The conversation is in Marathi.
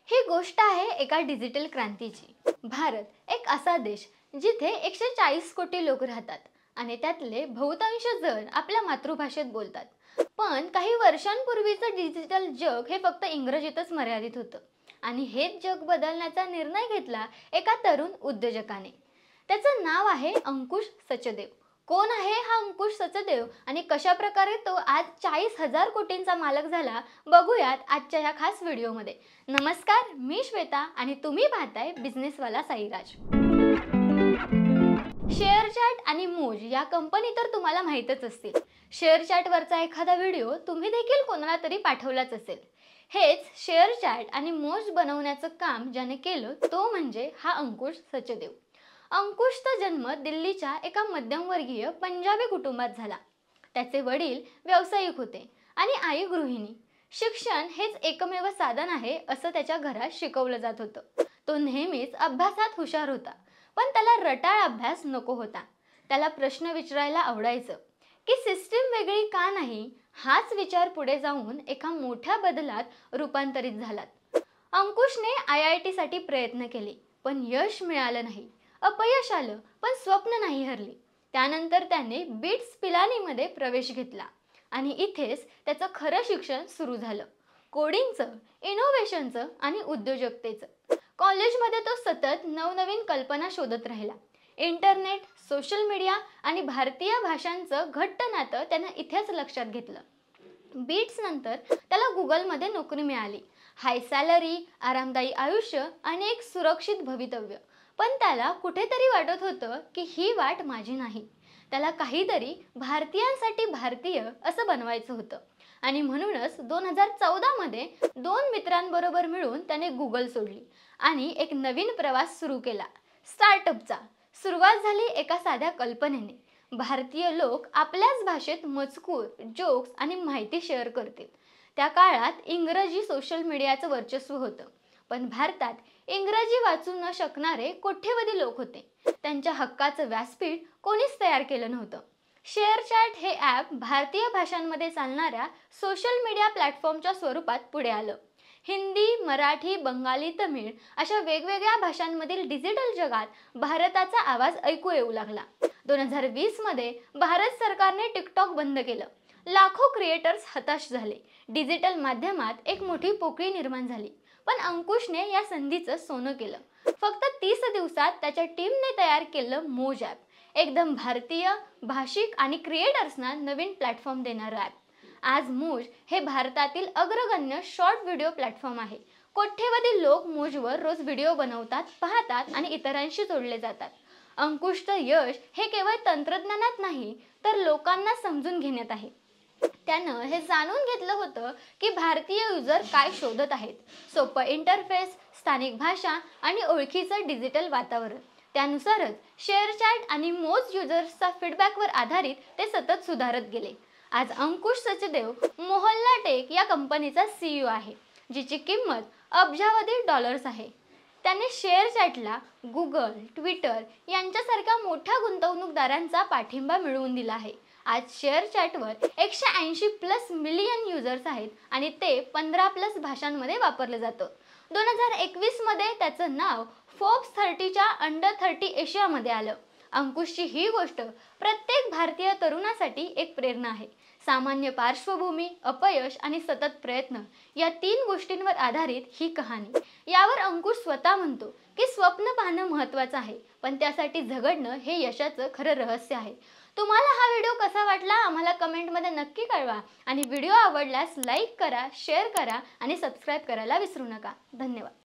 ही गोष्ट आहे एका डिजिटल क्रांतीची। भारत एक असा देश जिथे 140 कोटी लोक राहतात आणि त्यातले बहुतांश जण आपल्या मातृभाषेत बोलतात। पण काही वर्षांपूर्वीचं डिजिटल जग हे फक्त इंग्रजीतच मर्यादित होतं आणि हेच जग बदलण्याचा निर्णय घेतला एका तरुण उद्योजकाने। त्याचं नाव आहे अंकुश सचदेव। कोण आहे हा अंकुश सचदेव आणि कशा प्रकारे तो आज 40,000 कोटींचा मालक झाला, बघूयात आजच्या या खास व्हिडिओमध्ये। नमस्कार, मी श्वेता आणि तुम्ही पाहताय बिझनेसवाला साईराज। शेअरचॅट आणि मोज या कंपनी तर तुम्हाला माहीतच असतील। शेअरचॅटवरचा एखादा व्हिडिओ तुम्ही देखील कोणाला तरी पाठवलाच असेल। हेच शेअरचॅट आणि मोज बनवण्याचं काम ज्याने केलं तो म्हणजे हा अंकुश सचदेव। अंकुशचा जन्म दिल्लीच्या एका मध्यमवर्गीय पंजाबी कुटुंबात झाला। त्याचे वडील व्यावसायिक होते आणि आई गृहिणी। शिक्षण हेच एकमेव साधन आहे असं त्याच्या घरात शिकवलं जात होतं। तो नेहमीच अभ्यासात हुशार होता, पण त्याला रटाळ अभ्यास नको होता। त्याला प्रश्न विचारायला आवडायचं की सिस्टीम वेगळी का नाही। हाच विचार पुढे जाऊन एका मोठ्या बदलात रूपांतरित झाला। अंकुशने IIT साठी प्रयत्न केले, पण यश मिळालं नाही। अपयश आलं, पण स्वप्न नाही हरली। त्यानंतर त्याने बिट्स पिलानीमध्ये प्रवेश घेतला आणि इथेच त्याचं खरं शिक्षण सुरू झालं। कोडिंगचं, इनोव्हेशनचं आणि उद्योजकतेचं। कॉलेजमध्ये तो सतत नवनवीन कल्पना शोधत राहिला। इंटरनेट, सोशल मीडिया आणि भारतीय भाषांचं घट्ट नातं त्यानं इथेच लक्षात घेतलं। बीट्स नंतर त्याला गुगलमध्ये नोकरी मिळाली। हाय सॅलरी, आरामदायी आयुष्य आणि एक सुरक्षित भवितव्य। पण त्याला कुठेतरी वाटत होतं की ही वाट माझी नाही। त्याला काहीतरी भारतीयांसाठी भारतीय असं बनवायचं होतं आणि म्हणूनच 2014 मध्ये 2 मित्रांबरोबर मिळून त्याने गुगल सोडली आणि एक नवीन प्रवास सुरू केला, स्टार्टअपचा। सुरुवात झाली एका साध्या कल्पनेने, भारतीय लोक आपल्याच भाषेत मजकूर, जोक्स आणि माहिती शेअर करतील। त्या काळात इंग्रजी सोशल मीडियाचं वर्चस्व होतं, पण भारतात इंग्रजी वाचू न शकणारे कोट्यवधी लोक होते। त्यांच्या हक्काचं व्यासपीठ कोणीच तयार केलं नव्हतं। शेअरचॅट हे ॲप भारतीय भाषांमध्ये चालणाऱ्या सोशल मीडिया प्लॅटफॉर्मच्या स्वरूपात पुढे आलं। हिंदी, मराठी, बंगाली, तमिळ अशा वेगवेगळ्या भाषांमधील डिजिटल जगात भारताचा आवाज ऐकू येऊ लागला। 2020 मध्ये भारत सरकारने टिकटॉक बंद केलं। लाखो क्रिएटर्स हताश झाले। डिजिटल माध्यमात एक मोठी पोकळी निर्माण झाली। पण अंकुशने या संधीचं सोनं केलं। फक्त 30 दिवसात त्याच्या टीमने तयार केलं मोज ॲप, एकदम भारतीय, भाषिक आणि क्रिएटर्सना नवीन प्लॅटफॉर्म देणारं ॲप। आज मोज हे भारतातील अग्रगण्य शॉर्ट व्हिडिओ प्लॅटफॉर्म आहे। कोट्यवधी लोक मोजवर रोज व्हिडिओ बनवतात, पाहतात आणि इतरांशी जोडले जातात। अंकुशचं यश हे केवळ तंत्रज्ञानात नाही, तर लोकांना समजून घेण्यात आहे। त्यानं हे जाणून घेतलं होतं की भारतीय युजर काय शोधत आहेत, सोपं इंटरफेस, स्थानिक भाषा आणि ओळखीचं डिजिटल वातावरण। त्यानुसारच शेअरचॅट आणि मोज युजर्सचा फीडबॅकवर आधारित ते सतत सुधारत गेले। आज अंकुश सचदेव मोहल्ला टेक या कंपनीचा CEO आहे, जिची किंमत अब्जावधी डॉलर्स आहे। त्याने शेअरचॅटला गुगल, ट्विटर यांच्यासारख्या मोठ्या गुंतवणूकदारांचा पाठिंबा मिळवून दिला आहे। आज शेअरचॅटवर 180+ मिलियन युजर्स आहेत आणि ते 15+ भाषांमध्ये वापरलं जातं। 2021 मध्ये त्याचं नाव फोर्ब्स 30च्या अंडर 30 एशियामध्ये आलं। अंकुशची ही गोष्ट प्रत्येक भारतीय तरुणासाठी एक प्रेरणा आहे। सामान्य पार्श्वभूमी, अपयश आणि सतत प्रयत्न या 3 गोष्टींवर आधारित ही कहाणी। यावर अंकुश स्वतः म्हणतो की स्वप्न पाहणं महत्त्वाचं आहे, पण त्यासाठी झगडणं हे यशाचं खरं रहस्य आहे। तुम्हाला हा व्हिडिओ कसा वाटला आम्हाला कमेंटमध्ये नक्की कळवा आणि व्हिडिओ आवडल्यास लाईक करा, शेअर करा आणि सबस्क्राईब करायला विसरू नका। धन्यवाद।